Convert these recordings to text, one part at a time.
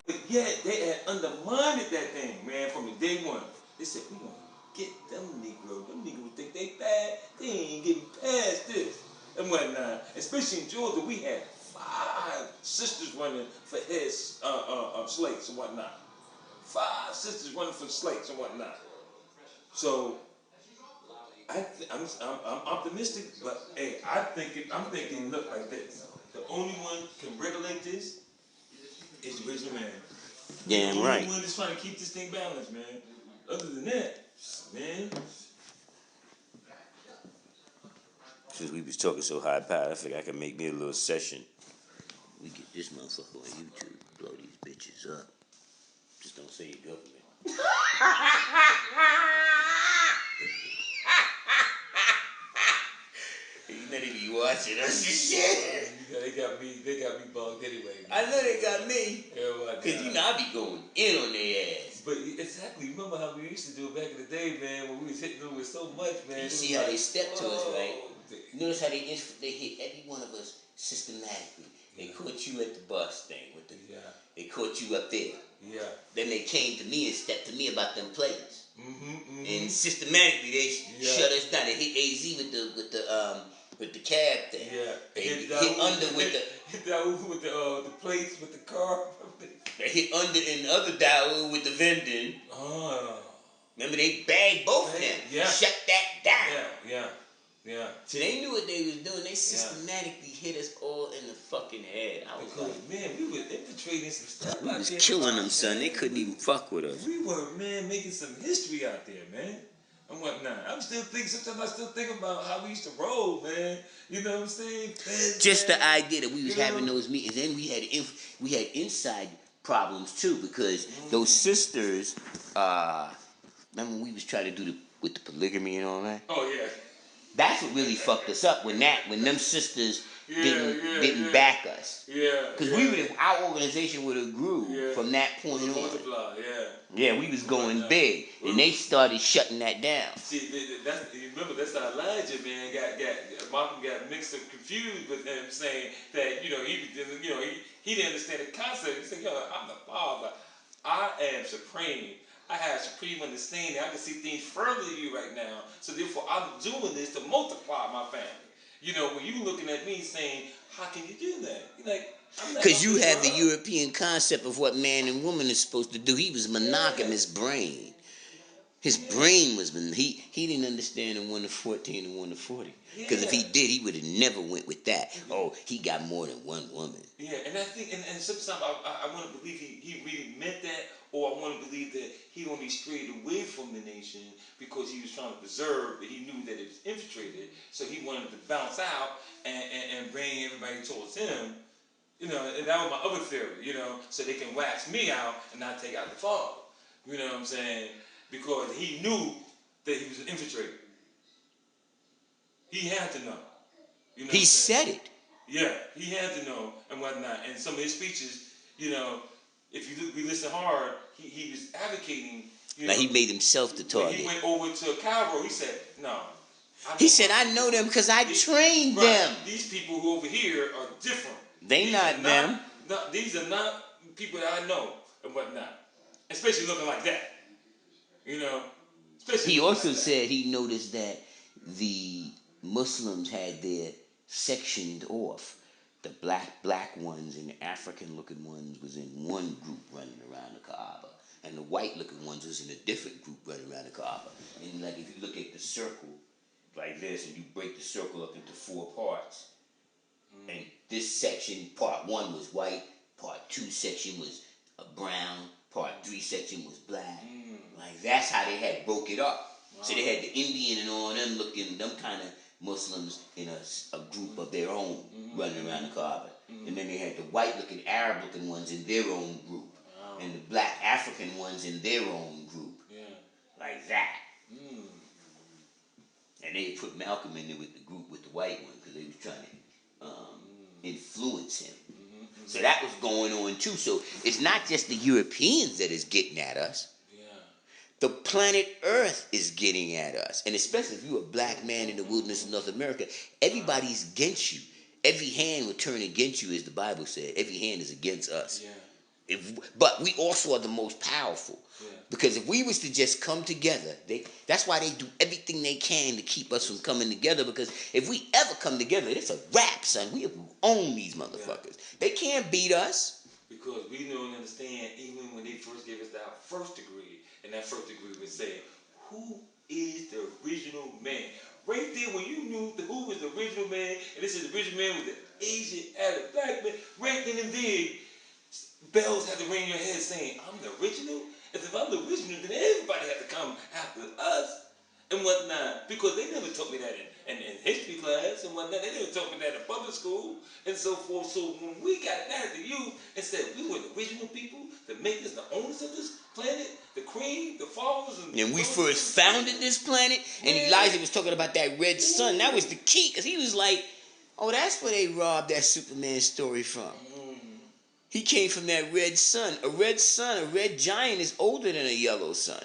But yet they had undermined that thing, man, from the day one. They said, we gonna get them Negroes. Them Negroes think they bad. They ain't getting past this and whatnot. Especially in Georgia, we had 5 sisters running for heads slates and whatnot. 5 sisters running for slates and whatnot. So I'm optimistic, but hey, I'm thinking, look like this. The only one can regulate this is the original man. Damn The right. only one that's trying to keep this thing balanced, man. Other than that, man. Since we was talking so high powered, I figured I could make me a little session. We get this motherfucker on YouTube, blow these bitches up. Just don't say your government. You know they be watching us and shit. They got me bugged anyway. Man. I know they got me. Yeah, Cause you know I be going in on their ass. But exactly, remember how we used to do it back in the day, man, when we was hitting them with so much, man. You see how they step to us, right? Notice how they hit every one of us systematically. They caught you at the bus thing with the. They caught you up there. Yeah. Then they came to me and stepped to me about them plates. And systematically they shut us down. They hit AZ with the cab thing. Yeah. They hit under with the. Hit Daoud with the plates with the car. They hit under in the other Daoud with the vending. Oh. Remember they bagged both of them. Yeah. Shut that down. Yeah. So they knew what they was doing. They systematically hit us all in the fucking head. I was like, man, we were infiltrating some stuff. We was killing them, son. They couldn't even fuck with us. We were, man, making some history out there, man. And whatnot. Sometimes I still think about how we used to roll, man. You know what I'm saying? Just the idea that we was having those meetings. Then we had inside problems too, because those sisters, remember when we was trying to do with the polygamy and all that? Oh yeah. That's what really fucked us up when them sisters didn't back us. Yeah. Because our organization would have grew from that point on. Multiply, yeah, we was going big, and they started shutting that down. See, remember that's how Elijah, man, Malcolm got mixed and confused with him saying that he didn't understand the concept. He said, I'm the Father, I am supreme. I have supreme understanding. I can see things further than you right now. So therefore, I'm doing this to multiply my family. When you looking at me saying, how can you do that? You're like, because you have the European concept of what man and woman is supposed to do. He was monogamous brain. His brain was he didn't understand the 1 to 14 and 1 to 40. Because if he did, he would have never went with that. Oh, he got more than one woman. Yeah, and I think, and sometimes I want to believe he really meant that, or I want to believe that he only strayed away from the nation because he was trying to preserve, but he knew that it was infiltrated, so he wanted to bounce out and bring everybody towards him. And that was my other theory, so they can wax me out and not take out the father. You know what I'm saying? Because he knew that he was an infiltrator. He had to know. He said it. Yeah, he had to know and whatnot. And some of his speeches, if we listen hard, he was advocating. Like he made himself the target. He went over to Cairo. He said, "No." He said, "I know them because I trained them." These people who over here are different. They not them. These are not people that I know and whatnot. Especially looking like that. He also said he noticed that the Muslims had their sectioned off. The black ones and the African-looking ones was in one group running around the Kaaba. And the white-looking ones was in a different group running around the Kaaba. And like if you look at the circle like this and you break the circle up into 4 parts, and this section, part 1 was white, part 2 section was brown, part 3 section was black. Like that's how they had broke it up. Wow. So they had the Indian and all them looking, them kind of Muslims in a group of their own running around the Kaaba. And then they had the white looking, Arab looking ones in their own group. Wow. And the black African ones in their own group. Yeah. Like that. And they put Malcolm in there with the group with the white one because they was trying to influence him. So that was going on too. So it's not just the Europeans that is getting at us. Yeah. The planet Earth is getting at us. And especially if you're a black man in the wilderness of North America, everybody's against you. Every hand will turn against you, as the Bible said. Every hand is against us. Yeah. But we also are the most powerful. Yeah. Because if we was to just come together, that's why they do everything they can to keep us from coming together. Because if we ever come together, it's a wrap, son. We own these motherfuckers. Yeah. They can't beat us. Because we don't understand, even when they first gave us our first degree, and that first degree was saying, who is the original man? Right there, when you knew who was the original man, and this is the original man with the Asian Arab black man, right then and there, bells had to ring in your head saying, I'm the original? As if I'm the original, then everybody has to come after us and whatnot. Because they never taught me that in history class and whatnot. They never taught me that in public school and so forth. So when we got that to you and said we were the original people, the makers, the owners of this planet, the cream, the fathers, and we first founded this planet, and Elijah was talking about that red sun. That was the key, because he was like, oh, that's where they robbed that Superman story from. He came from that red sun. A red giant is older than a yellow sun.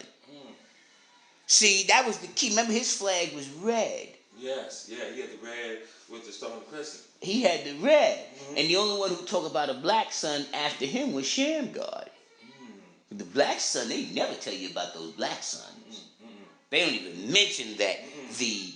See, that was the key. Remember, his flag was red. Yes, yeah, he had the red with the star on the crescent. He had the red. And the only one who talked about a black sun after him was Shamgar. The black sun, they never tell you about those black suns. They don't even mention that the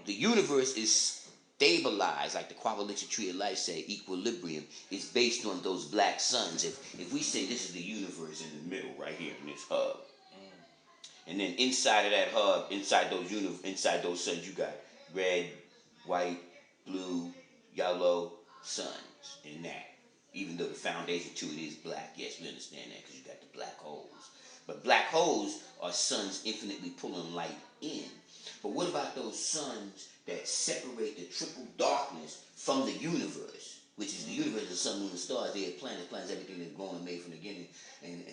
universe is stabilized, like the Quadratic Tree of Life say, equilibrium is based on those black suns. If we say this is the universe in the middle, right here in this hub, and then inside of that hub, inside those suns, you got red, white, blue, yellow suns in that. Even though the foundation to it is black, yes, we understand that because you got the black holes. But black holes are suns infinitely pulling light in. But what about those suns that separate the triple darkness from the universe, which is the universe, the sun, moon, and stars? They are planets, everything that's grown and made from the beginning, and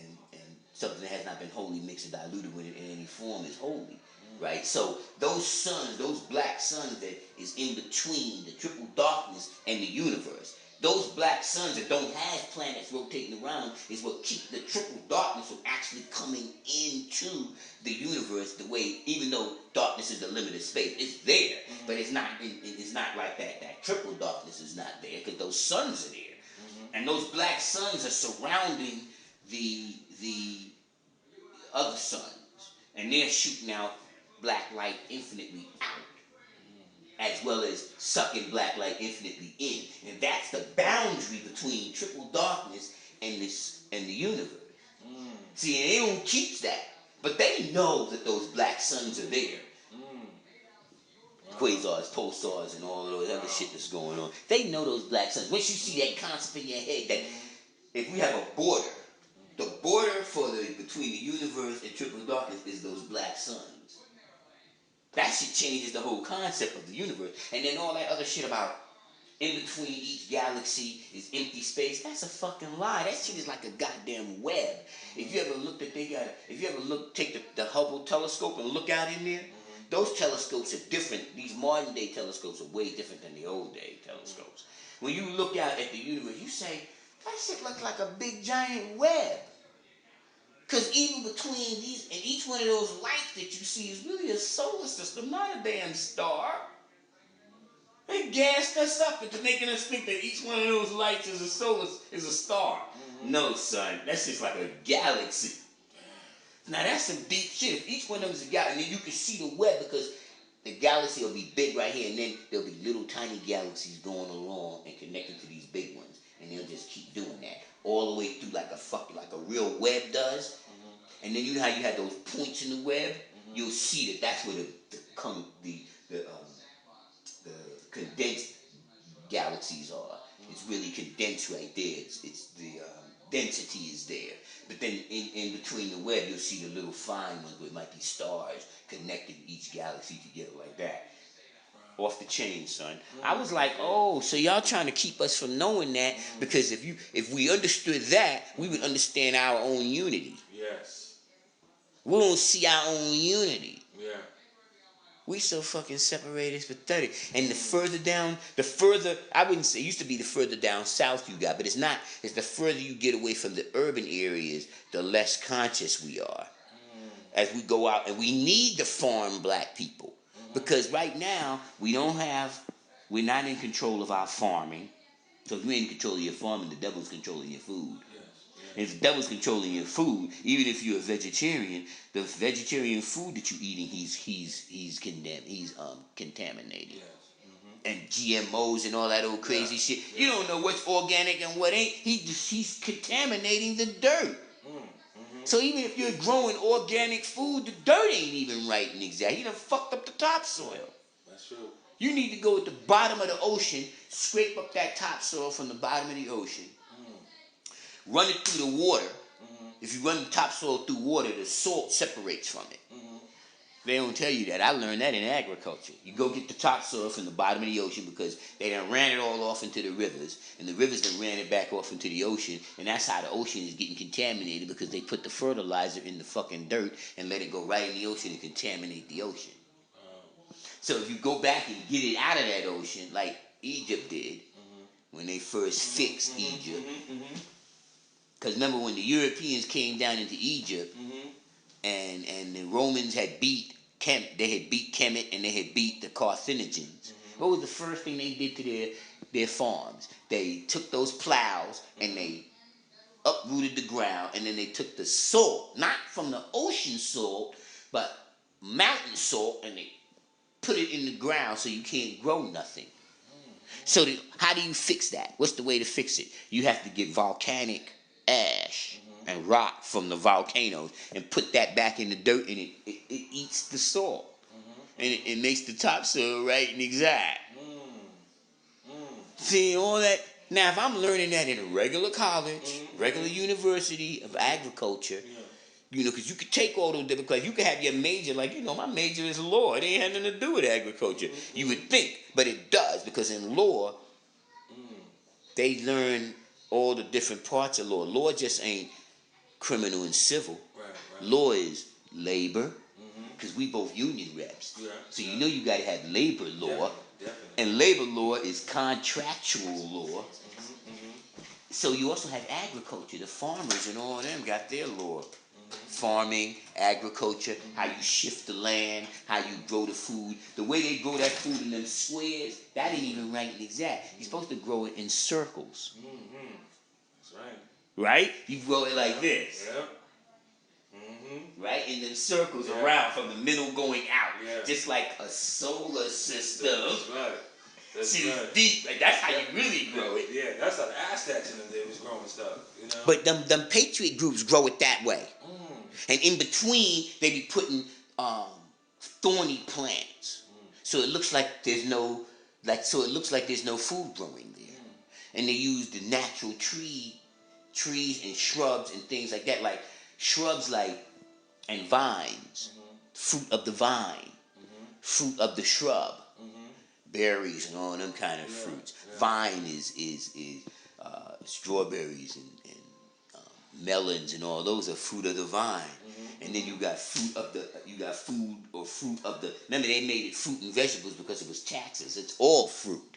something that has not been wholly mixed and diluted with it in any form is holy, right? So those suns, those black suns that is in between the triple darkness and the universe, those black suns that don't have planets rotating around is what keep the triple darkness from actually coming into the universe the way, even though darkness is a limited space, it's there, but it's not like that. That triple darkness is not there because those suns are there. And those black suns are surrounding the other suns. And they're shooting out black light infinitely out, as well as sucking black light infinitely in. And that's the boundary between triple darkness and the universe. See, they don't teach that, but they know that those black suns are there. Quasars, pulsars, and all of those other shit that's going on. They know those black suns. Once you see that concept in your head that if we have a border, the border between the universe and triple darkness is those black suns. That shit changes the whole concept of the universe. And then all that other shit about in between each galaxy is empty space, that's a fucking lie. That shit is like a goddamn web. If you ever looked at, take the Hubble telescope and look out in there, those telescopes are different. These modern day telescopes are way different than the old day telescopes. When you look out at the universe, you say, that shit looks like a big giant web. Because even between these, and each one of those lights that you see is really a solar system, not a damn star. They gassed us up into making us think that each one of those lights is a star. No, son, that's just like a galaxy. Now that's some deep shit. If each one of them is a galaxy, and then you can see the web because the galaxy will be big right here, and then there'll be little tiny galaxies going along and connected to these big ones, and they'll just keep doing that all the way through like a real web does. And then you know how you had those points in the web? You'll see that's where the condensed galaxies are. It's really condensed right there. It's the density is there. But then in between the web, you'll see the little fine ones where it might be stars connecting each galaxy together like that. Off the chain, son. I was like, oh, so y'all trying to keep us from knowing that, because if we understood that, we would understand our own unity. Yes. We don't see our own unity. Yeah. We so fucking separated, it's pathetic. And I wouldn't say, it used to be the further down south you got, but it's not. It's the further you get away from the urban areas, the less conscious we are. As we go out, and we need to farm black people. Because right now, we're not in control of our farming. So if you ain't in control of your farm, and the devil's controlling your food. Yes. And if the devil's controlling your food, even if you're a vegetarian, the vegetarian food that you're eating, he's condemned. He's contaminated. Yes. And GMOs and all that old crazy shit. You don't know what's organic and what ain't. He's contaminating the dirt. So even if you're growing organic food, the dirt ain't even right and exact. He done fucked up the topsoil. That's true. You need to go at the bottom of the ocean, scrape up that topsoil from the bottom of the ocean, run it through the water. If you run the topsoil through water, the salt separates from it. They don't tell you that. I learned that in agriculture. You go get the topsoil from the bottom of the ocean because they done ran it all off into the rivers, and the rivers done ran it back off into the ocean, and that's how the ocean is getting contaminated because they put the fertilizer in the fucking dirt and let it go right in the ocean and contaminate the ocean. So if you go back and get it out of that ocean, like Egypt did when they first fixed Egypt, because remember when the Europeans came down into Egypt, and the Romans had beat Kemet and they had beat the Carthaginians. What was the first thing they did to their farms? They took those plows and they uprooted the ground, and then they took the salt, not from the ocean salt, but mountain salt, and they put it in the ground so you can't grow nothing. So how do you fix that? What's the way to fix it? You have to get volcanic ash and rock from the volcanoes and put that back in the dirt, and it eats the salt. And it makes the topsoil right and exact. See, all that. Now, if I'm learning that in a regular college, regular university of agriculture, because you could take all those different classes. You could have your major, like, my major is law. It ain't had nothing to do with agriculture. You would think, but it does, because in law, they learn all the different parts of law. Law just ain't criminal and civil. Right. Law is labor, because we both union reps. So you got to have labor law. Definitely. And labor law is contractual law. So you also have agriculture. The farmers and all of them got their law. Farming, agriculture, how you shift the land, how you grow the food. The way they grow that food in them squares, that ain't even right and exact. You're supposed to grow it in circles. That's right. Right? You grow it like this. Right? In them circles around from the middle going out. Just like a solar system. That's right. See, it's deep. Like, that's how you really grow it. Yeah, that's how the Aztecs in them day was growing stuff. But them patriot groups grow it that way. And in between, they be putting thorny plants. So it looks like there's no food growing there. And they use the natural trees and shrubs and things like that, like shrubs and vines, fruit of the vine, fruit of the shrub, berries and all them kind of fruits. Vine is strawberries and melons and all those are fruit of the vine. And then you got fruit of the. Remember, they made it fruit and vegetables because it was taxes. It's all fruit.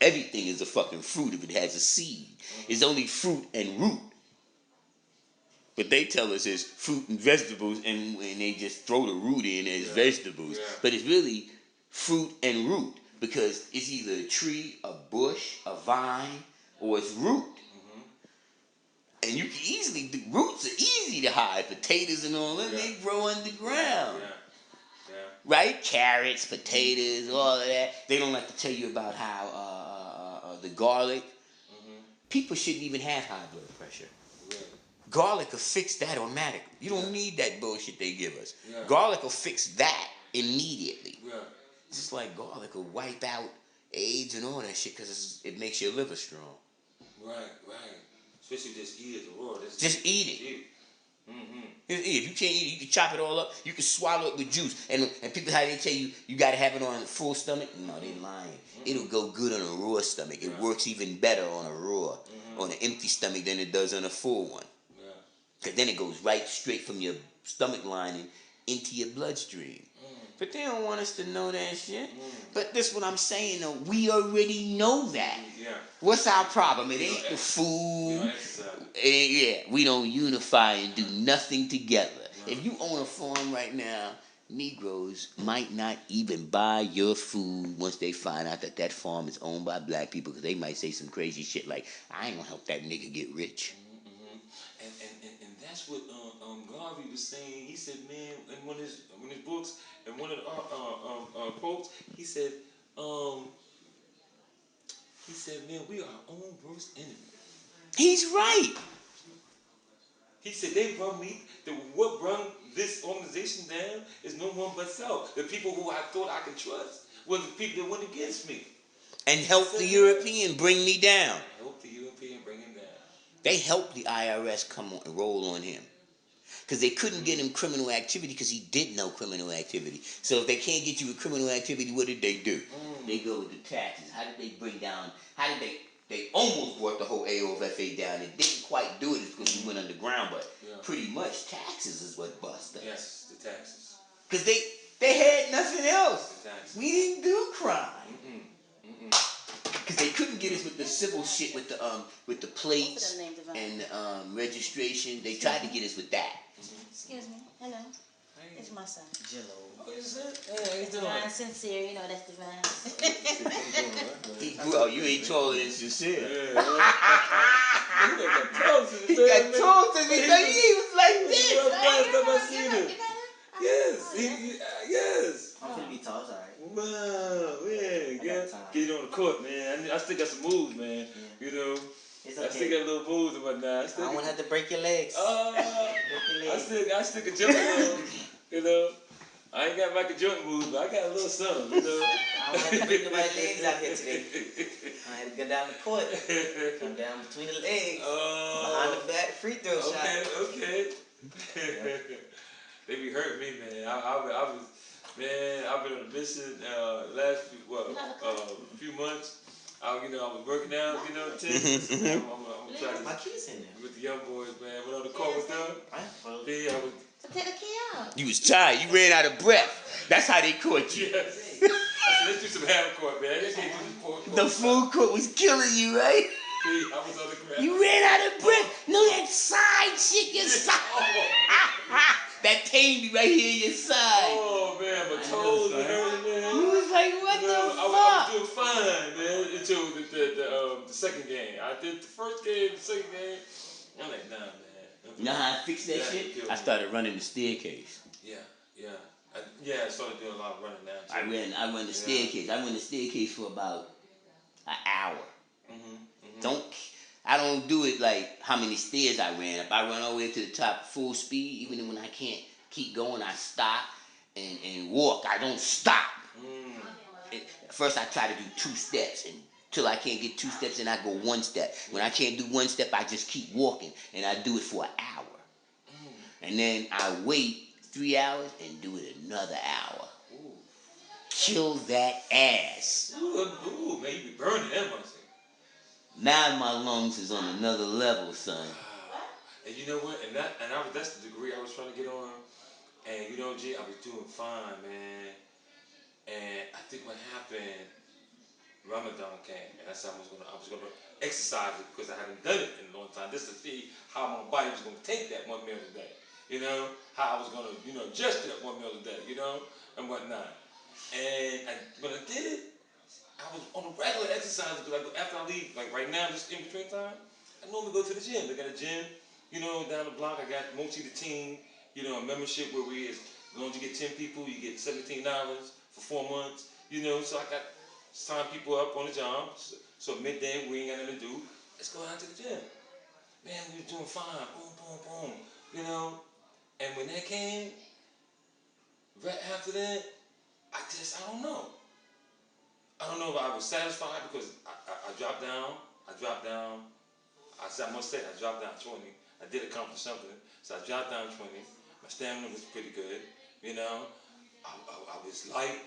Everything is a fucking fruit if it has a seed. It's only fruit and root. But they tell us it's fruit and vegetables, and they just throw the root in as vegetables. But it's really fruit and root, because it's either a tree, a bush, a vine, or it's root. And you can the roots are easy to hide. Potatoes and all that, they grow underground. Right? Carrots, potatoes, all of that. They don't like to tell you about how the garlic. People shouldn't even have high blood pressure. Garlic will fix that automatically. You don't need that bullshit they give us. Garlic will fix that immediately. Just like garlic will wipe out AIDS and all that shit because it makes your liver strong. Right. Especially just eat it raw. Just eat it. If you can't eat it, you can chop it all up. You can swallow it with juice. And people, how they tell you got to have it on a full stomach? No, they lying. It'll go good on a raw stomach. It works even better on a raw, on an empty stomach than it does on a full one. Because then it goes right straight from your stomach lining into your bloodstream. But they don't want us to know that shit. But this is what I'm saying, though. We already know that. What's our problem? It ain't the food. We don't unify and do nothing together. If you own a farm right now Negroes might not even buy your food once they find out that that farm is owned by black people, because they might say some crazy shit like, I ain't gonna help that nigga get rich. And that's what Garvey was saying. He said, man, in one of his books, and one of the quotes, he said, man, we are our own worst enemy. He's right. He said they run me. What run this organization down is no one but self. The people who I thought I could trust were the people that went against me. And help the European bring me down. Help the European bring him down. They helped the IRS come on, roll on him. Because they couldn't get him criminal activity because he did no criminal activity. So if they can't get you with criminal activity, what did they do? They go with the taxes. How did they bring down, they almost brought the whole AOFA down. They didn't quite do it because we went underground, but pretty much taxes is what bust us. Yes, the taxes. Because they had nothing else. The taxes. We didn't do crime. Because they couldn't get us with the civil shit with the plates and registration. They tried to get us with that. Excuse me. Hello. It's my son. Jello. Oh, is it? Hey, how you doing? Divine Sincere, you know that's Divine. You ain't taller than Sincere. Yeah. He He got told to me. He was like this. Last time I seen him. Yes. Yes. I'm gonna be tall, it's alright. Wow, man. Get it on the court, man. I still got some moves, man. Yeah. You know? It's I okay. still got little moves and whatnot. I don't want to have to break your legs. I still can jump a little, you know. I ain't got Michael Jordan moves, but I got a little something, you know. I don't have to break nobody's legs out here today. I had to go down the court. Come down between the legs. Behind the back, free throw shot. Okay. They be hurting me, man. I've been on a mission last few months. I was working out, Texas. I'm gonna try My to keys in there. with the young boys, man. Went on the court with them. Yeah, I was. So take the key out. You was tired. You ran out of breath. That's how they caught you. Yes. I said, let's do some half court, man. They can't do this full court. The full court was killing you, right? I was on the ground. You ran out of breath. No, that side shit, your side. That pain be right here in your side. Oh, man, my toes were hurting, man. You was like, what the I fuck? was doing fine, man, until the second game. I did the first game, the second game. I'm like, nah, man. You know how I fixed that shit? I started running the staircase. Yeah. I started doing a lot of running now, too. I run the staircase. I run the staircase for about an hour. I don't do it like how many stairs I ran up. I run all the way to the top full speed. Even when I can't keep going, I stop and walk. I don't stop. First I try to do 2 steps until I can't get 2 steps, and I go 1 step. When I can't do 1 step, I just keep walking, and I do it for an hour. And then I wait 3 hours and do it another hour. Kill that ass. Ooh, man, you be burning that much. Now my lungs is on another level, son. And you know what? That's the degree I was trying to get on. And G, I was doing fine, man. And I think what happened, Ramadan came, and I said I was gonna exercise it because I haven't done it in a long time. Just to see how my body was gonna take that 1 meal a day. How I was gonna, adjust to that 1 meal a day, and whatnot. And when I did it, I was on a regular exercise because after I leave, like right now, just in between time, I normally go to the gym. They got a gym, down the block. I got Mochi the Team, a membership where as long as you get 10 people, you get $17 for 4 months, So I got sign people up on the job. So midday, we ain't got nothing to do. Let's go out to the gym. Man, we were doing fine. Boom, boom, boom. And when that came, right after that, I don't know. I don't know if I was satisfied because I dropped down. I dropped down 20. I did accomplish something. So I dropped down 20. My stamina was pretty good. I was light.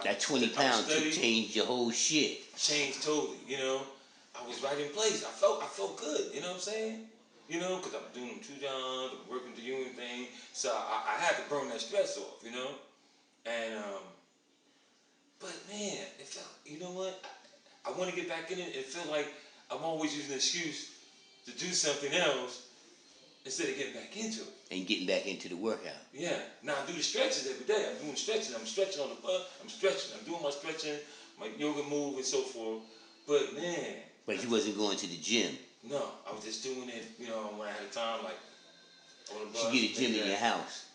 That 20 pounds to change your whole shit. Changed totally. I was right in place. I felt good. You know what I'm saying? Because I'm doing 2 jobs, I'm working the union thing. So I had to burn that stress off. And but man, it felt, what? I want to get back in it. It felt like I'm always using an excuse to do something else instead of getting back into it. And getting back into the workout. Yeah. Now I do the stretches every day. I'm doing stretching. I'm stretching on the butt. I'm stretching. I'm doing my stretching, my yoga move and so forth. But man. But you wasn't going to the gym. No, I was just doing it, you know, when I had time, like on the bus. You get a gym in your house.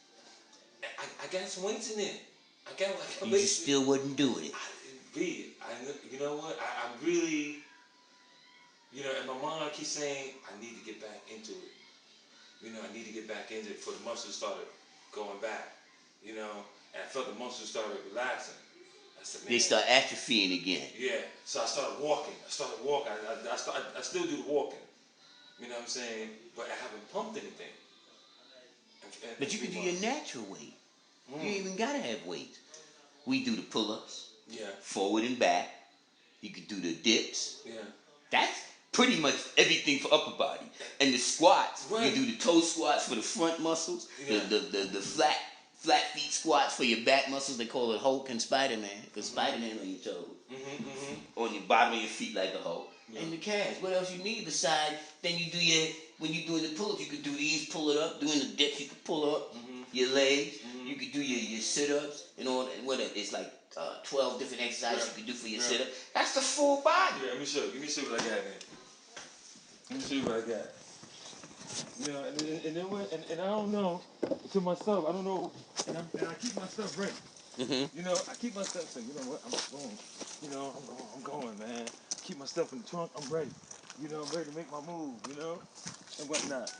I got some weights in there. I got You just still wasn't doing it. You know what? I really, you know, and my mom keeps saying, I need to get back into it. You know, I need to get back into it before the muscles started going back. You know, and I felt the muscles started relaxing. I said, man. They start atrophying again. Yeah, so I started walking. I still do the walking. You know what I'm saying? But I haven't pumped anything. But you can do your natural weight. You ain't even gotta have weights. We do the pull-ups. Yeah. Forward and back. You can do the dips. Yeah. That's pretty much everything for upper body. And the squats. Right. You do the toe squats for the front muscles. Yeah. The flat feet squats for your back muscles. They call it Hulk and Spider-Man. Because Spider-Man on your toes. On your bottom of your feet like the Hulk. Yeah. And the calves. What else you need besides, then you do when you're doing the pull-ups, you could do these, pull it up. Doing the dips, you could pull up your legs. You could do your sit-ups and all that. It's like 12 different exercises you could do for your sit-up. That's the full body. Yeah, let me show you. Let me see what I got, man. Let me see what I got. You know, and then what? And I don't know to myself. I don't know, and I keep myself ready. You know, I keep myself saying, you know what? I'm going. You know, I'm going, man. Keep my stuff in the trunk. I'm ready. You know, I'm ready to make my move. You know, and whatnot.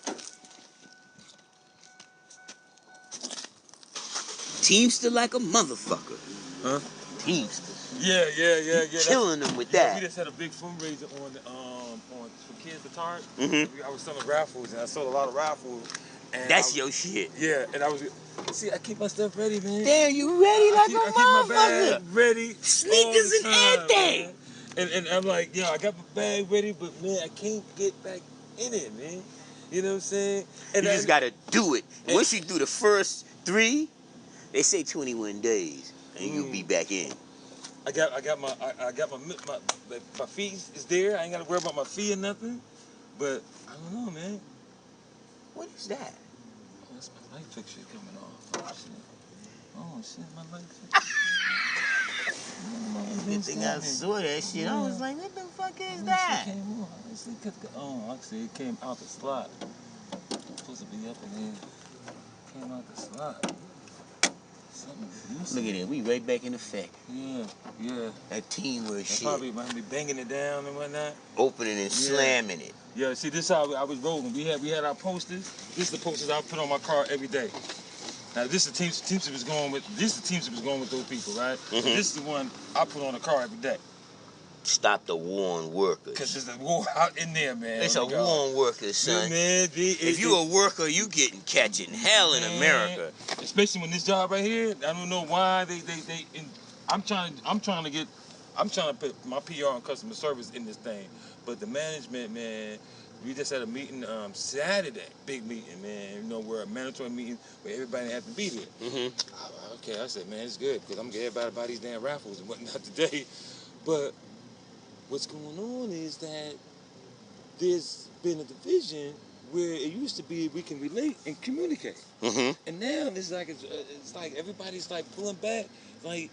Teamster like a motherfucker. Huh? Teamster. Yeah. Killing them with that. We just had a big fundraiser on for kids retired. I was selling raffles, and I sold a lot of raffles. And that's your shit. Yeah, and I keep my stuff ready, man. Damn, you ready like a motherfucker. I keep my bag ready. Sneakers and everything. And I'm like, I got my bag ready, but man, I can't get back in it, man. You know what I'm saying? And you just gotta do it. Once you do the first 3, they say 21 days, and you'll be back in. I got my feet is there. I ain't gotta worry about my feet or nothing. But I don't know, man. What is that? Oh, that's my light fixture coming off. Oh shit, my light fixture. Good thing I saw that shit. I was like, what the fuck is that? Actually, it came out the slot. It's supposed to be up in here. Came out the slot. Look at it, we right back in effect. Yeah. That teamwork shit. Probably might be banging it down and whatnot. Opening and slamming it. Yeah, see, this is how I was rolling. We had our posters. This is the posters I put on my car every day. Now this is the Teamster was going with. This is the Teamster was going with those people, right? This is the one I put on the car every day. Stop the war on workers. Cause there's a war out in there, man. It's a war on workers, son. Man, if you a worker, you catching hell in America. Especially when this job right here, I don't know why I'm trying to put my PR and customer service in this thing. But the management, man, we just had a meeting Saturday, big meeting, man. You know, we're a mandatory meeting where everybody had to be there. Okay, I said, man, it's good because I'm gonna get everybody to buy these damn raffles and whatnot today. But what's going on is that there's been a division where it used to be we can relate and communicate, and now it's like everybody's like pulling back, like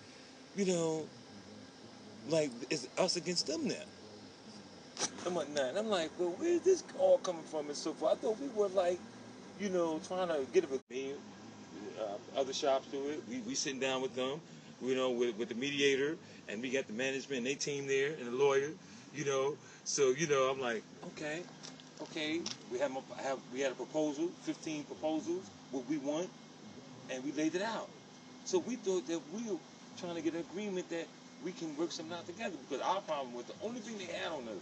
like it's us against them now. And whatnot. And I'm like, well, where's this all coming from and so forth? I thought we were like, trying to get a other shops do it. We sitting down with them, with the mediator, and we got the management and they team there and the lawyer, So I'm like, okay. We had a proposal, 15 proposals, what we want, and we laid it out. So we thought that we were trying to get an agreement that we can work something out together, because our problem was the only thing they had on us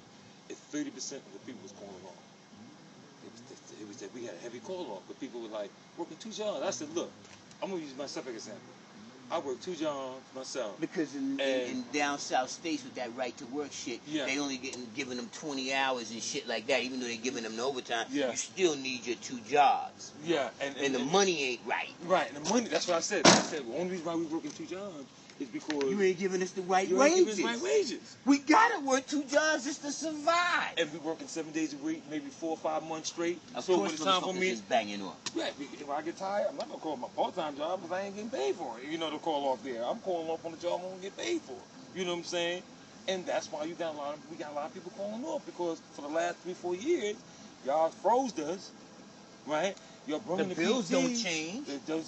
is 30% of the people was calling off. It was that we had a heavy call off, but people were like working 2 jobs. I said, look, I'm gonna use myself as an example. I work 2 jobs myself. Because in down south states with that right to work shit, they only giving them 20 hours and shit like that. Even though they're giving them the overtime, you still need your 2 jobs. Yeah, and the money ain't right. Right, and the money. That's what I said. I said the only reason why we working 2 jobs is because You ain't giving us the right you ain't wages. giving us right wages. We gotta work 2 jobs just to survive. And we working 7 days a week, maybe 4 or 5 months straight. Of so course, by the time for motherfuckers me, is banging off. yeah, if I get tired, I'm not gonna call my part-time job because I ain't getting paid for it. You know, to call off there. I'm calling off on the job I won't get paid for. You know what I'm saying? And that's why we got a lot of people calling off because for the last 3-4 years, y'all froze us, right? You're bringing The the bills PT, don't change. the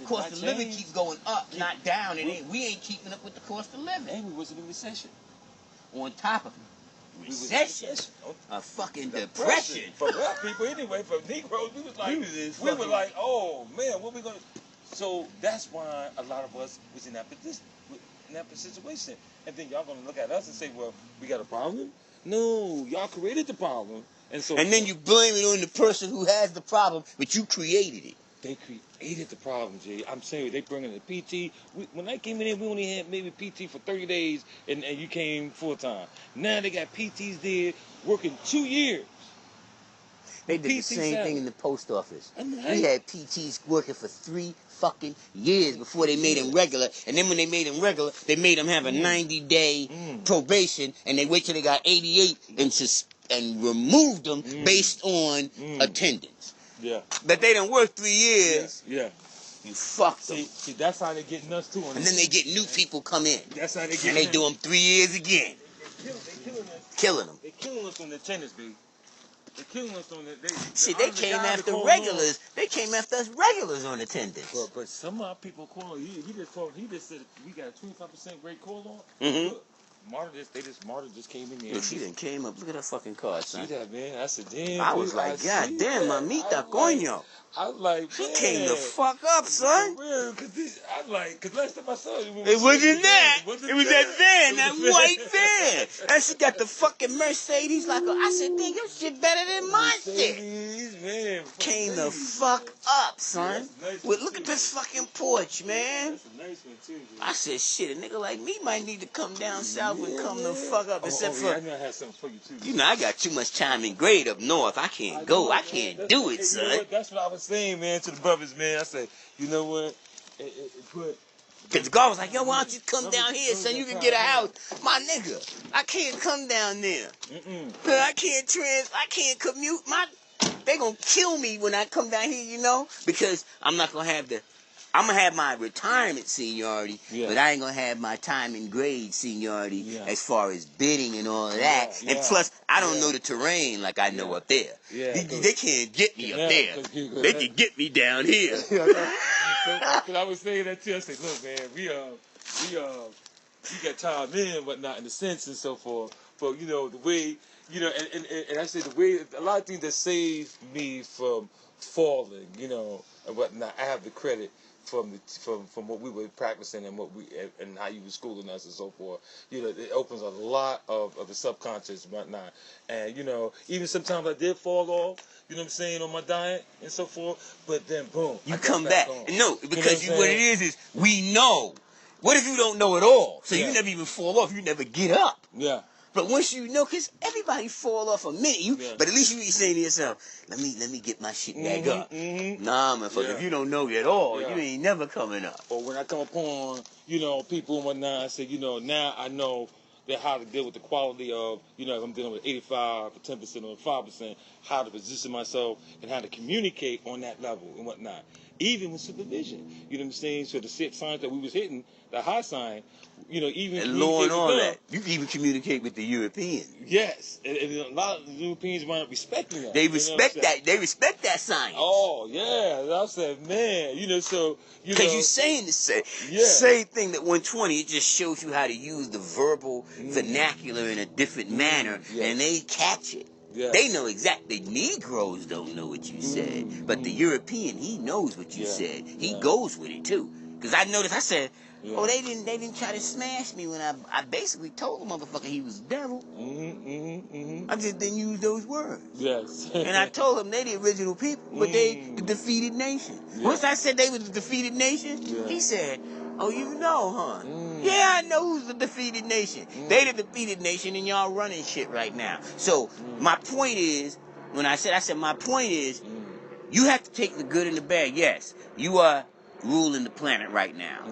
Cost of living keeps going up, not down. We ain't keeping up with the cost of living. And we wasn't in recession. On top of We was in recession, recession. a fucking depression. For black people anyway, for Negroes, we was like, we were like, oh man, what we gonna? So that's why a lot of us was in that situation. And then y'all gonna look at us and say, well, we got a problem? No, y'all created the problem. And so And then you blame it on the person who has the problem, but you created it. they created the problem, Jay. I'm saying they bringing the PT. When I came in here, we only had maybe PT for 30 days, and you came full time. Now they got PTs there working 2 years. They did the PT same salary. thing in the post office. I mean, We had PTs working for 3 fucking years before they made them regular. And then when they made them regular, they made them have a 90-day probation, and they wait till they got 88 and removed them based on attendance. Yeah. But they done work 3 years. Yeah. You fucked them. See, that's how they getting us too. And then they get new people come in. That's how they get. And they do them 3 years again. They killing us. Killing them. They killing us on the tennis, baby. They killing us on the. See, they came after regulars. They came after us regulars on attendance. But some of our people call. He just said we got a 25% great call on. Mhm. Look, Marta just came in there. Look, she done came up. Look at her fucking card, See son. that, man? I said, damn. I was dude, like, see God damn, that. mamita, I coño. was like, She man. came the fuck up, son. For real, cause last time I saw it, It wasn't that. It was It was that van, that It was white van. And she got the fucking Mercedes like a, I said, dang, your shit better than my shit. Mercedes, man. Came the fuck up, son. That's nice Well, one, look too. at this fucking porch, man. That's a nice one too, dude. I said, shit, a nigga like me might need to come down south and come the fuck up. Except yeah, I for, know I had something for you too. you know, I got too much time in grade up north. I can't go. I can't do it, You know son. what? That's what I was saying, man, to the brothers, man. I said, you know what? Cause the guy was like, yo, why don't you come down here, son? You can get a house. My nigga, I can't come down there. I can't commute. They gonna kill me when I come down here, you know? Because I'm not gonna have I'm gonna have my retirement seniority, but I ain't gonna have my time in grade seniority as far as bidding and all of that. Yeah, and plus, I don't know the terrain like I know up there. Yeah, they can't get me up there. They can get me down here. Cause I was saying that too. I said, look, man, we got time in and whatnot in the sense and so forth. But you know the way, you know, and I said the way a lot of things that saved me from falling, you know, and whatnot. I have the credit from what we were practicing and and how you were schooling us and so forth. You know, it opens a lot of the subconscious and whatnot. And you know, even sometimes I did fall off. You know what I'm saying, on my diet and so forth. But then boom, You I got come back. on. No, because You know what it is we know. What if you don't know at all? So you never even fall off. You never get up. Yeah. But once you know, because everybody fall off a minute, but at least you be saying to yourself, let me get my shit back up. Nah, motherfucker, if you don't know at all, you ain't never coming up. Or when I come upon, you know, people and whatnot, I say, you know, now I know that how to deal with the quality of, you know, if I'm dealing with 85 or 10% or 5%, how to position myself and how to communicate on that level and whatnot. Even with supervision, you know what I'm saying? So the signs that we was hitting, the high sign, you know, even And law and all them, that. You can even communicate with the Europeans. Yes, and a lot of the Europeans weren't respecting that. They You know what I'm respect saying? that. They respect that science. Oh yeah, I said, man, you know, so you know, Because you're saying the same thing that 120, it just shows you how to use the verbal vernacular in a different manner, and they catch it. Yeah. They know exactly. Negroes don't know what you said, but the European, he knows what you said. He goes with it too. Because I noticed, I said, oh, they didn't try to smash me when I basically told the motherfucker he was the devil. I just didn't use those words. Yes. And I told him they the original people, but they the defeated nation. Once I said they was the defeated nation, he said, oh, you know, huh? Yeah, I know who's the defeated nation. They the defeated nation, and y'all running shit right now. So my point is, when I said my point is, you have to take the good and the bad. Yes, you are ruling the planet right now.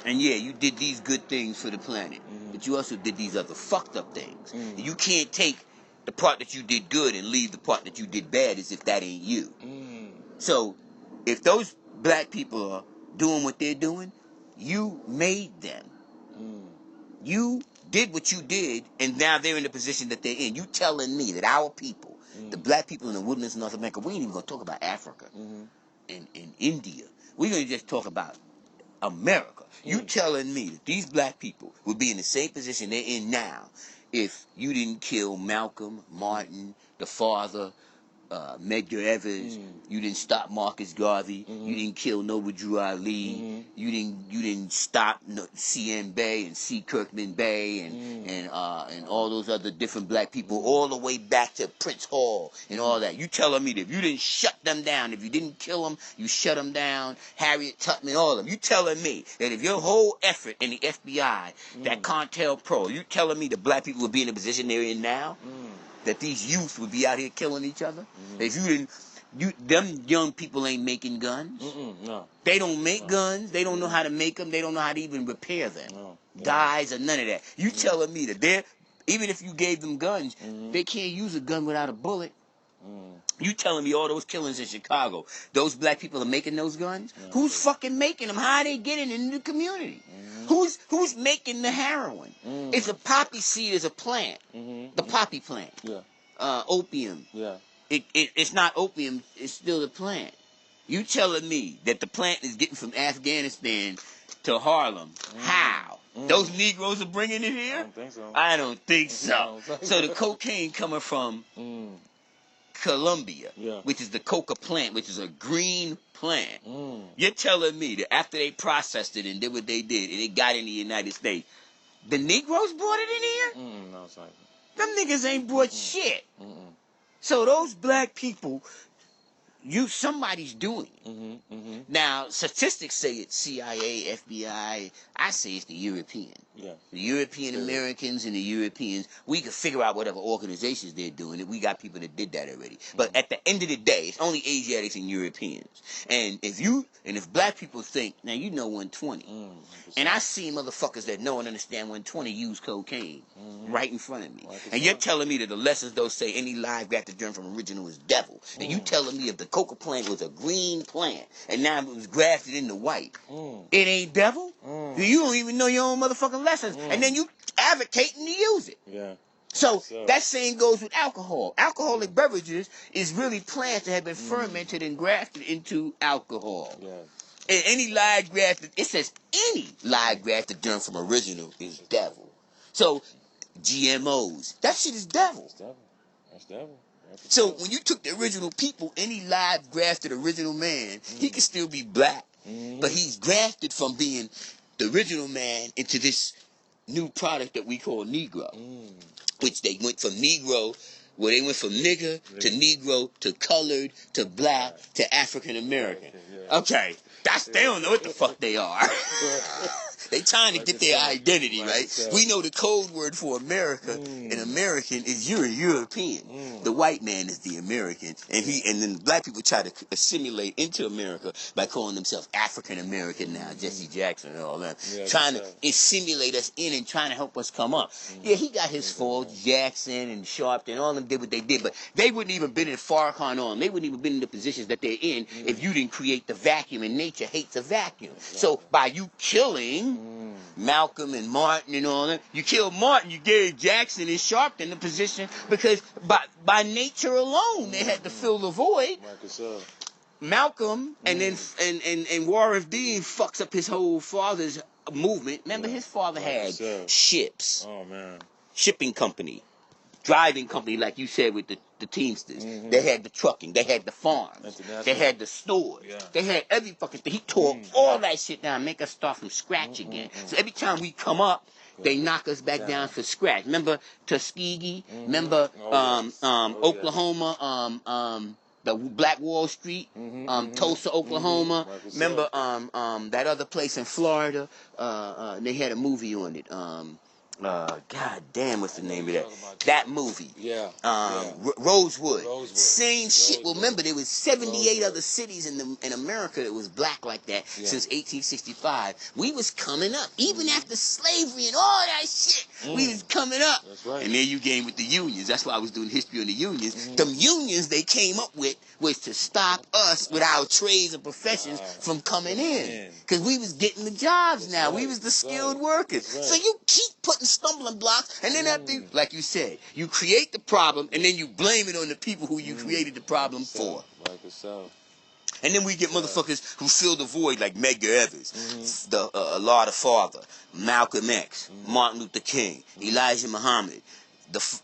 And yeah, you did these good things for the planet, but you also did these other fucked up things. You can't take the part that you did good and leave the part that you did bad as if that ain't you. So, if those black people are doing what they're doing, you made them. You did what you did, and now they're in the position that they're in. You telling me that our people, the black people in the wilderness of North America, we ain't even gonna talk about Africa and India. We're gonna just talk about America. You telling me that these black people would be in the same position they're in now if you didn't kill Malcolm, Martin, the father, Medgar Evers, you didn't stop Marcus Garvey, you didn't kill Noble Drew Ali, you didn't stop C.M. Bay and C. Kirkman Bay and all those other different black people all the way back to Prince Hall and all that. You telling me that if you didn't shut them down, if you didn't kill them, you shut them down, Harriet Tubman, all of them. You telling me that if your whole effort in the FBI, that CONTELPRO, you telling me the black people would be in the position they're in now? That these youth would be out here killing each other? If you didn't, them young people ain't making guns. No. They don't make guns. They don't know how to make them. They don't know how to even repair them. Dyes or none of that. You telling me that even if you gave them guns, they can't use a gun without a bullet. You telling me all those killings in Chicago, those black people are making those guns? Who's fucking making them? How are they getting into the community? Who's making the heroin? It's a poppy seed is a plant. The poppy plant. Opium. It's not opium, it's still a plant. You telling me that the plant is getting from Afghanistan to Harlem? How? Those Negroes are bringing it here? I don't think so. So the cocaine coming from Colombia, which is the coca plant, which is a green plant. You're telling me that after they processed it and did what they did and it got in the United States, the Negroes brought it in here? No, it's like Them niggas ain't brought shit. So those black people, somebody's doing it. Now, statistics say it's CIA, FBI. I say it's the European. The European Americans and the Europeans, we can figure out whatever organizations they're doing it. We got people that did that already. But at the end of the day, it's only Asiatics and Europeans. And if black people think, now you know 120. And I see motherfuckers that know and understand 120 use cocaine right in front of me. And you're telling me that the lessons don't say any live grafted germ from original is devil. And you telling me if the coca plant was a green plant and now it was grafted into white, it ain't devil? You don't even know your own motherfucking lessons. And then you advocating to use it. So that same goes with alcohol. Alcoholic beverages is really plants that have been fermented and grafted into alcohol. And any live grafted, it says any live grafted germ from original is devil. So GMOs, that shit is devil. That's devil. So when you took the original people, any live grafted original man, he could still be black, but he's grafted from being the original man into this new product that we call Negro, which they went from Negro, where they went from nigger to Negro to colored to black to African American. Okay, they don't know what the fuck they are. They trying to get their identity, right? We know the code word for America and American is you're a European. The white man is the American, and then the black people try to assimilate into America by calling themselves African American now, Jesse Jackson and all that, trying to assimilate us in and trying to help us come up. Yeah, he got his faults, Jackson and Sharpton, all of them did what they did, but they wouldn't even been in Farrakhan on. They wouldn't even been in the positions that they're in if you didn't create the vacuum, and nature hates a vacuum. So by you killing Malcolm and Martin and all that, you killed Martin, you gave Jackson and Sharpton the position because by nature alone they had to fill the void. Malcolm and then and Warren Dean fucks up his whole father's movement. Remember his father had ships. Shipping company. Driving company, like you said, with the Teamsters. They had the trucking. They had the farms. They had the stores. They had every fucking thing. He tore all that shit down, make us start from scratch again. So every time we come up, they knock us back down for scratch. Remember Tuskegee? Remember Oklahoma? The Black Wall Street, Tulsa, Oklahoma. Remember that other place in Florida? They had a movie on it. God damn, what's the name of that? That movie. Yeah. Rosewood. Rosewood. Same shit. Well, Rosewood. remember, there was 78 Rosewood. other cities in America that was black like that Yeah. since 1865. We was coming up. Even after slavery and all that shit, we was coming up. That's right. And there you came with the unions. That's why I was doing history on the unions. Them unions they came up with was to stop us with our trades and professions from coming in. Because we was getting the jobs now. We was the skilled workers. So you keep putting stumbling blocks, and then after, like you said, you create the problem, and then you blame it on the people who you created the problem for. Like yourself. And then we get motherfuckers who fill the void like Medgar Evers, Allah the Father, Malcolm X, Martin Luther King, Elijah Muhammad.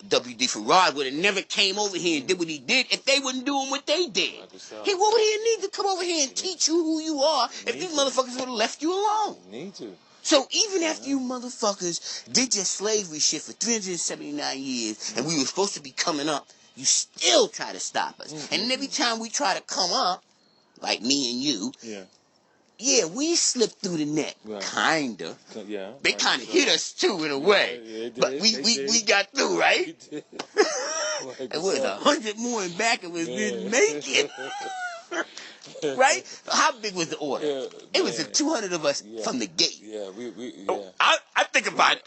W.D. Farad would have never came over here and did what he did if they wasn't doing what they did. Like He would have need to come over here and teach you who you are if these motherfuckers would have left you alone. Need to. So even after you motherfuckers did your slavery shit for 379 years and we were supposed to be coming up, you still try to stop us. And then every time we try to come up, like me and you, we slipped through the net. Right. Kinda. Yeah. They kind of hit us too in a way. Yeah, but we got through, right? It was 100 more and back and we didn't make it. Right? How big was the order? It was 200 of us from the gate. I think about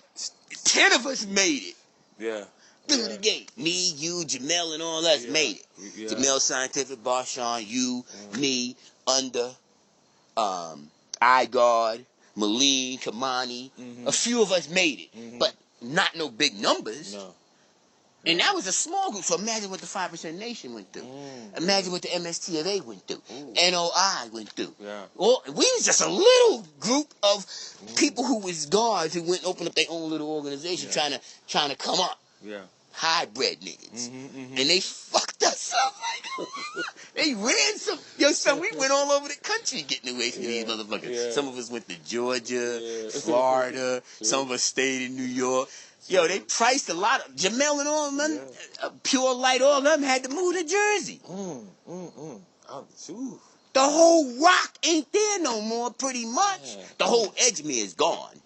10 of us made it. Yeah. Through the gate. Me, you, Jamel, and all us made it. Jamel Scientific, Barshawn, you, me, Under, iGuard, Malene, Kamani. A few of us made it. But not no big numbers. No. And that was a small group, so imagine what the 5% Nation went through. Imagine what the MSTFA went through. NOI went through. Well, we was just a little group of people who was guards who went and opened up their own little organization trying to come up. Hybrid niggas. And they fucked us up. They ran some. Yo, son, we went all over the country getting away from these motherfuckers. Some of us went to Georgia, Florida. Some of us stayed in New York. Yo, they priced a lot of Jamel and all of them, Pure Light, all of them had to move to Jersey. The whole rock ain't there no more, pretty much. The whole Edgemere is gone.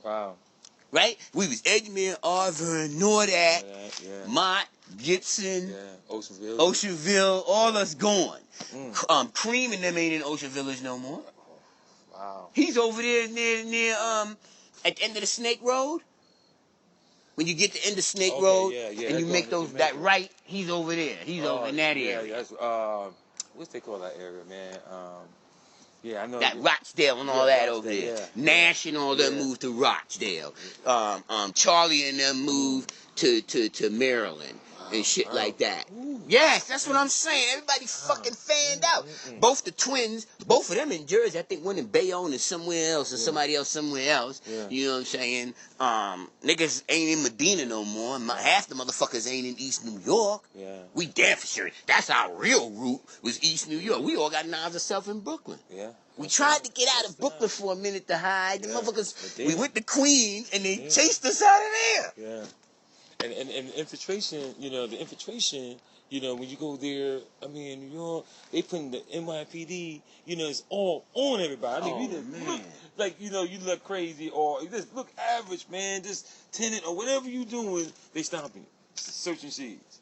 Wow. Right? We was Edgemere, Auburn, Nordat, Mott, Gibson, Oceanville, all us gone. Cream and them ain't in Ocean Village no more. Wow. He's over there near at the end of the Snake Road. When you get to the end of Snake Road and you make that right, he's over there. He's over in that area. That's what's they call that area, man? I know that Rochdale and all that over there. Nash and all them moved to Rochdale. Charlie and them moved to Maryland and shit like that. Yes, that's what I'm saying. Everybody fucking fanned out. Both the twins, both of them in Jersey. I think one in Bayonne and somewhere else, and somebody else somewhere else. You know what I'm saying? Niggas ain't in Medina no more. Half the motherfuckers ain't in East New York. We damn for sure. That's our real route, was East New York. We all got knives ourselves in Brooklyn. We tried to get out of Brooklyn for a minute to hide. The motherfuckers, we went to Queens and they chased us out of there. And infiltration, the infiltration, when you go there, I mean, in New York, they putting the NYPD, it's all on everybody. I mean, look, like, you look crazy or you just look average, man, just tenant or whatever you doing, they stopping you, searching sheets.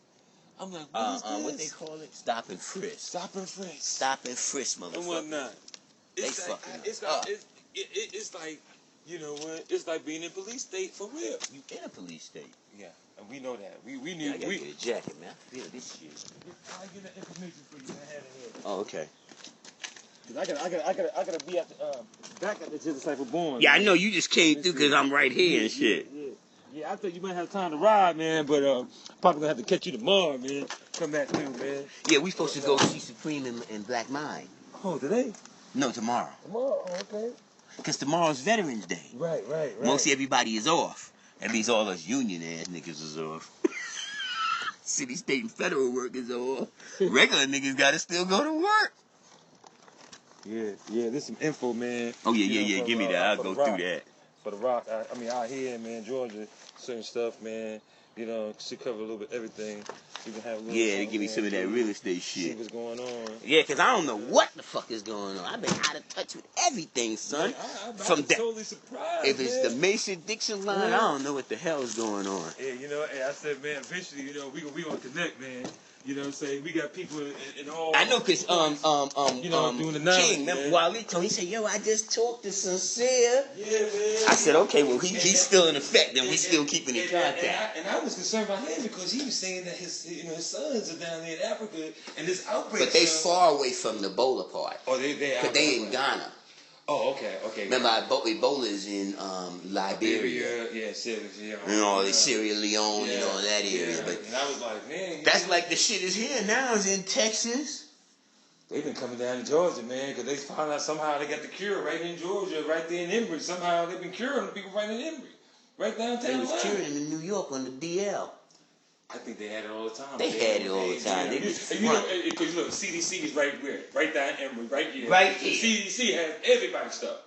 I'm like, what is this? What they call it? Stop and frisk. Stop and frisk. Stop and frisk, motherfucker. And whatnot. It's like, you know what? It's like being in police state for real. You in a police state. Yeah, and we know that. We knew. I gotta get a jacket, man. I feel this shit. I'll get that information for you. I have it here. Oh, okay. I gotta be at the back at the Disciple Born. Yeah, I know you just came through because I'm right here and shit. Yeah, I thought you might have time to ride, man, but probably gonna have to catch you tomorrow, man. Come back through, man. Yeah, we supposed to go see Supreme in Black Mine. Oh, today? No, tomorrow. Tomorrow, okay. Because tomorrow's Veterans Day. Right. Most everybody is off. That means all us union ass niggas is off. City, state, and federal workers are off. Regular niggas gotta still go to work. Yeah, this some info, man. Oh, yeah, give me that. I'll go through that. for the rock. I mean, out here, man, Georgia, certain stuff, man. You know, should cover a little bit everything. We can have a little. Yeah, they give me some of that real estate See shit. what's going on. Yeah, because I don't know what the fuck is going on. I've been out of touch with everything, son. I'm From that, totally surprised. if it's man. the Mason-Dixon line, I don't know what the hell is going on. Yeah, you know, and I said, man, eventually, you know, we gonna connect, man. You know what I'm saying? We got people in all. I know, cause you know, doing the knowledge, King, remember man. Wally told me, he said, yo, I just talked to Sincere. Yeah, man. I said, okay, well he's still in effect, and we still keeping in contact. And I was concerned about him because he was saying that his sons are down there in Africa and this outbreak. But they far away from the Ebola part. Oh, they Cause they in Ghana. Oh, okay. Remember, Ebola is in Liberia. Yeah, Sierra Leone. You know, Sierra Leone and all that area. Yeah. But And I was like, man. that's like the shit is here now. It's in Texas. They've been coming down to Georgia, man, because they found out somehow they got the cure right in Georgia, right there in Embry. Somehow they've been curing the people right in Embry, right downtown. They was curing in New York on the DL. I think they had it all the time. They had it all the time. They was because look, CDC is right where, right down Emory, right here. Right here. CDC has everybody's stuff.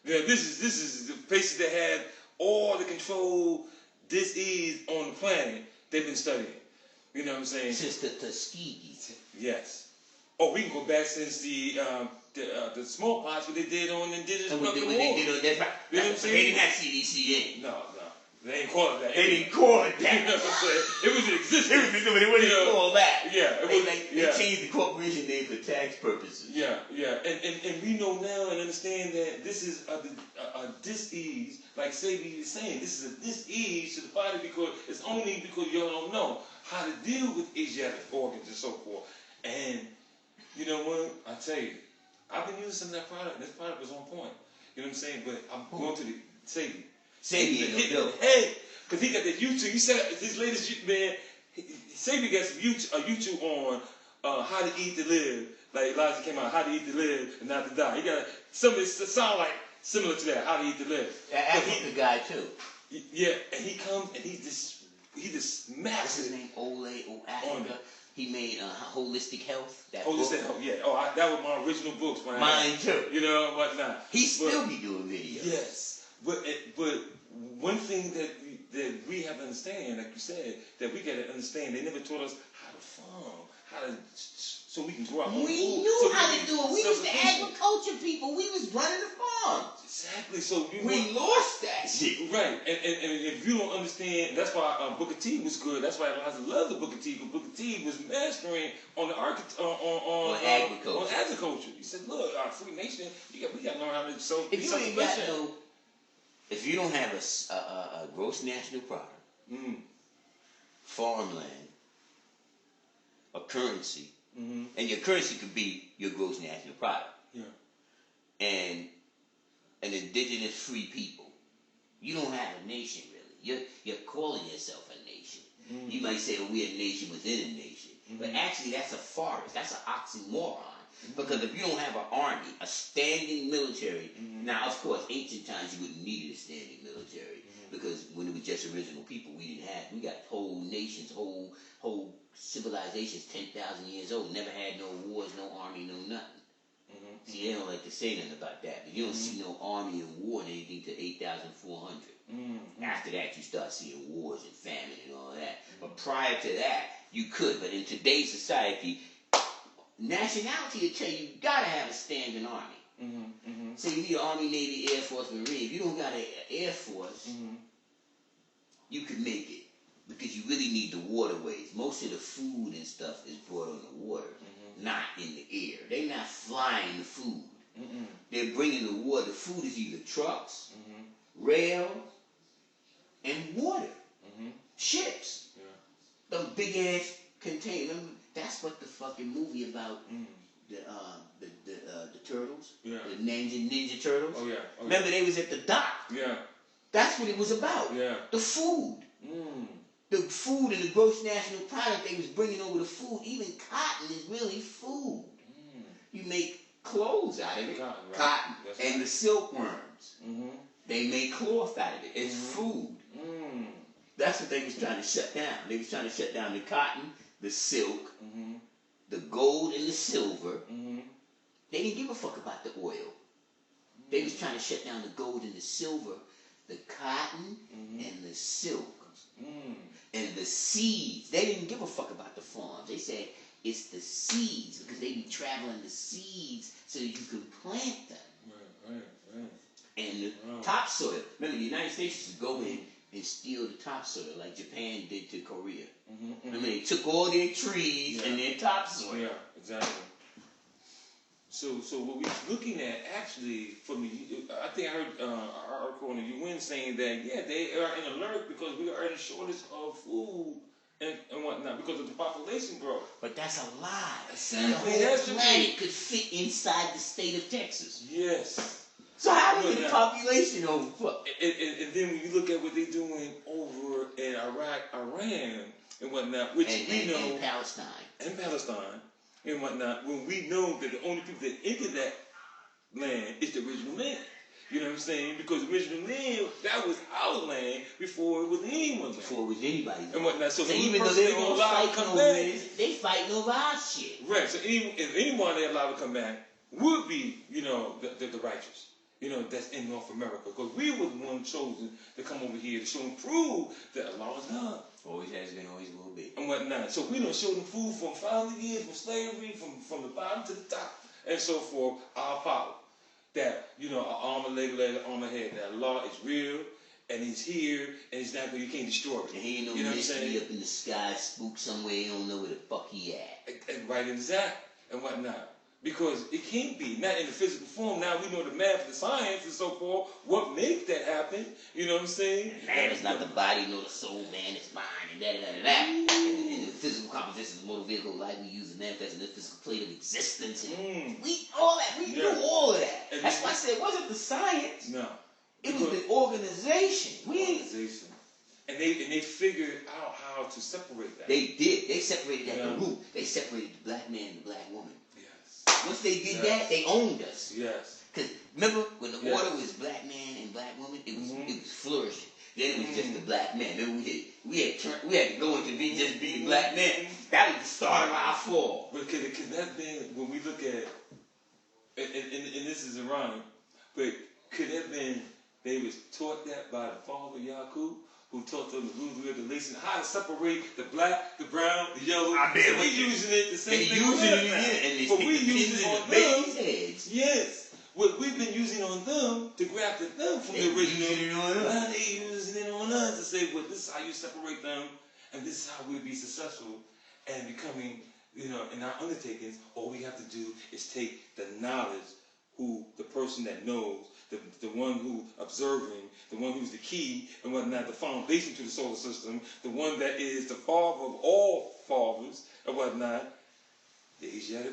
You know, this is the places that have all the control disease on the planet. They've been studying. You know what I'm saying? Since the Tuskegee. Yes. Oh, we can go back since the smallpox, what they did on indigenous And what people. they did on that. You know what I'm They saying? didn't have CDC then. No. They ain't call it that. They didn't call it You know that. what I'm saying? It was in existence. It wasn't called that. Yeah. They changed the corporation name for tax purposes. Yeah. And we know now and understand that this is a dis-ease, like Sabi is saying, this is a dis-ease to the body because it's only because y'all don't know how to deal with Asiatic organs and so forth. And you know what? I tell you, I've been using some of that product. This product was on point. You know what I'm saying? But I'm going to the Sabi. Sabi ain't no dope. Hey, because he got that YouTube. You said his latest, man, Sabi got some YouTube on how to eat to live. Like Elijah came out, how to eat to live and not to die. He got some of it sound like similar to that, how to eat to live. That Africa guy too. Yeah, and he comes and he just smacks What's his it. name? Ole Africa. He made Holistic Health. That Holistic Health, yeah. Oh, that was my original books. When Mine too. You know whatnot. He still be doing videos. Yes, but one thing that we have to understand, like you said, that we got to understand, they never taught us how to farm, so we can grow our own food. We knew so how to do it. We was the self-sufficient. agriculture people. We was running the farms. Exactly. So We lost that shit. Right, and if you don't understand, that's why Booker T was good. That's why Elijah loved the Booker T, because Booker T was mastering on the on agriculture. On agriculture. He said, "Look, our free nation, we got to learn how to so If you ain't got no, if you don't have a gross national product, farmland, a currency, and your currency could be your gross national product, and an indigenous free people, you don't have a nation really. You're calling yourself a nation. You might say, well, we're a nation within a nation. But actually that's a farce. That's an oxymoron. Because if you don't have an army, a standing military, now of course, ancient times you wouldn't need a standing military. Because when it was just original people, we got whole nations, whole civilizations 10,000 years old, never had no wars, no army, no nothing. See, they don't like to say nothing about that, but you don't see no army and war in anything to 8,400. After that, you start seeing wars and famine and all that. But prior to that, you could. But in today's society, nationality will tell you gotta have a standing army. So you need an Army, Navy, Air Force, Marine. If you don't got an Air Force, you can make it. Because you really need the waterways. Most of the food and stuff is brought on the water, not in the air. They're not flying the food. They're bringing the water. The food is either trucks, rail, and water. Ships. Them big ass containers. That's what the fucking movie about the turtles. The Ninja Turtles. Oh yeah. Remember they was at the dock. Yeah. That's what it was about. The food. The food and the gross national product they was bringing over the food. Even cotton is really food. You make clothes out of it. Cotton. And the silkworms. They make cloth out of it. It's food. That's what they was trying to shut down. They was trying to shut down the cotton, the silk, the gold and the silver. They didn't give a fuck about the oil. They was trying to shut down the gold and the silver the cotton and the silk Mm. and the seeds. They didn't give a fuck about the farms. They said it's the seeds because they be traveling the seeds so that you can plant them. Right. And the topsoil. Remember, the United States used to go in and steal the topsoil like Japan did to Korea. Remember, they took all their trees and their topsoil. Yeah, exactly. So what we're looking at actually from the, I think I heard an article on the UN saying that they are in alert because we are in a shortage of food and whatnot because of the population growth. But that's a lie. Exactly. The whole planet could fit inside the state of Texas. Yes. So how did the population overfuck? And then when you look at what they're doing over in Iraq, Iran, and whatnot, which we know, and Palestine, and whatnot, when we know that the only people that entered that land is the original land. You know what I'm saying? Because the original land, that was our land before it was anyone's land. Before it was anybody's and whatnot. So even though they don't fight over it, they fighting over our shit. Right. So if anyone they allowed to come back would be, the righteous. That's in North America. Because we were the one chosen to come over here to show and prove that Allah is God. Always has been, always will be. And whatnot. So we don't show them proof from 500 years, from slavery, from the bottom to the top, and so forth, our power. That, an arm, a leg, arm, a head. That Allah is real, and He's here, and He's not going, you can't destroy it. And He ain't no mystery up in the sky, spook somewhere, you don't know where the fuck He at. And right in that, and whatnot. Because it can't be, not in the physical form. Now we know the math, the science, and so forth. What makes that happen? You know what I'm saying? Man is not the body, nor the soul, man is mind, and And the physical composition of the motor vehicle, like we use the manifest in the physical plate of existence. And we knew all of that. And that's why I said it wasn't the science. No. It was the organization. Organization. And they figured out how to separate that. They did. They separated at the root. They separated the black man and the black woman. Once they did that, they owned us. Yes. Because remember when the order was black man and black woman, it was flourishing. Then it was just the black man. Then we had to go into just be the black man. That was the start of our fall. But could that been when we look at and this is ironic, but could that been they was taught that by the father Yaqub? Who taught them the rules and regulations, how to separate the black, the brown, the yellow. So we using it the same thing. But we using it on them. Yes. What we've been using on them to graft at them from the original. Now they using it on us to say, well, this is how you separate them, and this is how we'll be successful and becoming, in our undertakings. All we have to do is take the knowledge, the person that knows, the one who observing, the one who's the key and whatnot, the foundation to the solar system, the one that is the father of all fathers and whatnot, the Asiatic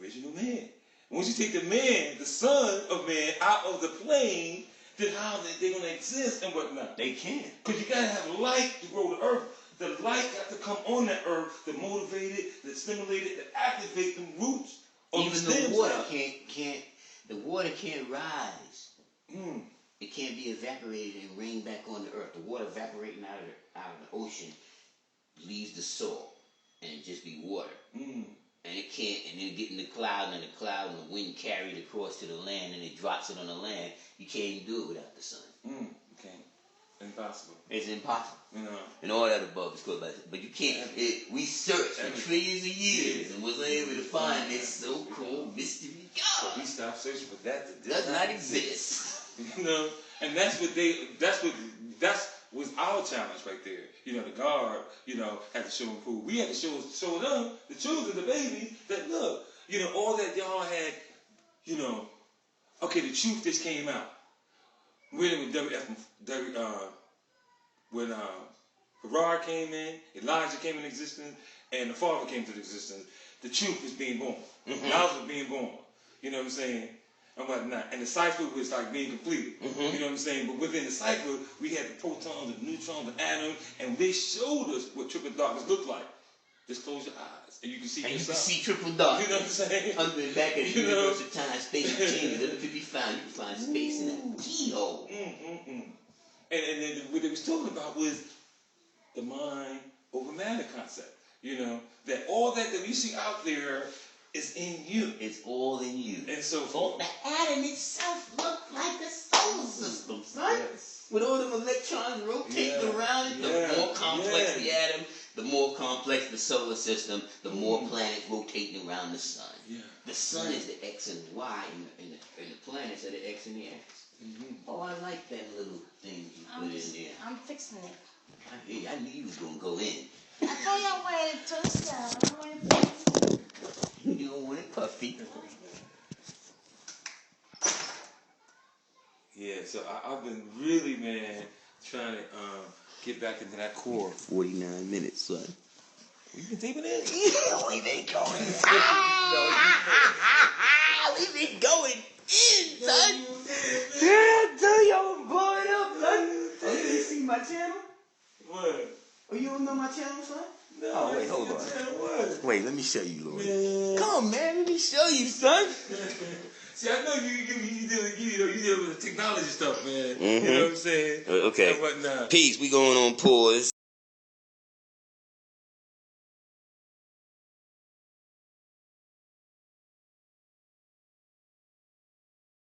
original man. Once you take the man, the son of man, out of the plane, then how they're going to exist and whatnot? They can't. Because you got to have light to grow the earth. The light got to come on that earth to motivate it, to stimulate it, to activate the roots. Even the water can't. The water can't rise. It can't be evaporated and rain back on the earth. The water evaporating out of the ocean leaves the soil and it just be water. And it can't, and then get in the cloud, and the wind carry it across to the land, and it drops it on the land. You can't even do it without the sun. You can't. Impossible. It's impossible. And all that above is called, but you can't. We searched for trillions of years and was able to find this so-called mystery God. But we stopped searching for that. Does not exist. And that's was our challenge right there. The guard, had to show and prove. We had to show them, the children, the babies, that look, all that y'all had, okay, the truth just came out. When Harar came in, Elijah came into existence, and the Father came to existence, the truth was being born. Knowledge was being born. You know what I'm saying? And whatnot. And the cipher was like being completed. You know what I'm saying? But within the cipher, we had the protons, the neutrons, the atoms, and they showed us what triple darkness looked like. Just close your eyes, and you can see. And you can see triple darkness. You know what I'm saying? Under and back at the universe of time, space changes. Nothing could be found. You can find space in that keyhole. And then what they was talking about was the mind over matter concept. That all that we see out there is in you. It's all in you. And so the atom itself looked like the solar system, son. electrons rotating Yeah. around it, the Yeah. more complex Yeah. the atom, the more complex the solar system, the more planets rotating around the sun. Yeah. The sun is the X and the Y, and the planets are the X and the X. Oh, I like that little thing you put in there. I'm fixing it. I knew you was gonna go in. I told you I wanted it to the side. I wanted it You don't want it puffy. Yeah, so I've been really, man, trying to get back into that core. 49 minutes, son. You been taping it? Yeah, we been going. We been going in, son. Yeah, I tell you, I'm blowing up, son. Oh, you didn't see my channel? What? Oh, you don't know my channel, son? No, Oh, wait, hold on. What? Wait, let me show you, Lord. Man. Come on, man, let me show you, son. See, I know you deal with the technology stuff, man. You Mhm. know what I'm saying? Okay. And whatnot. Peace, we going on pause.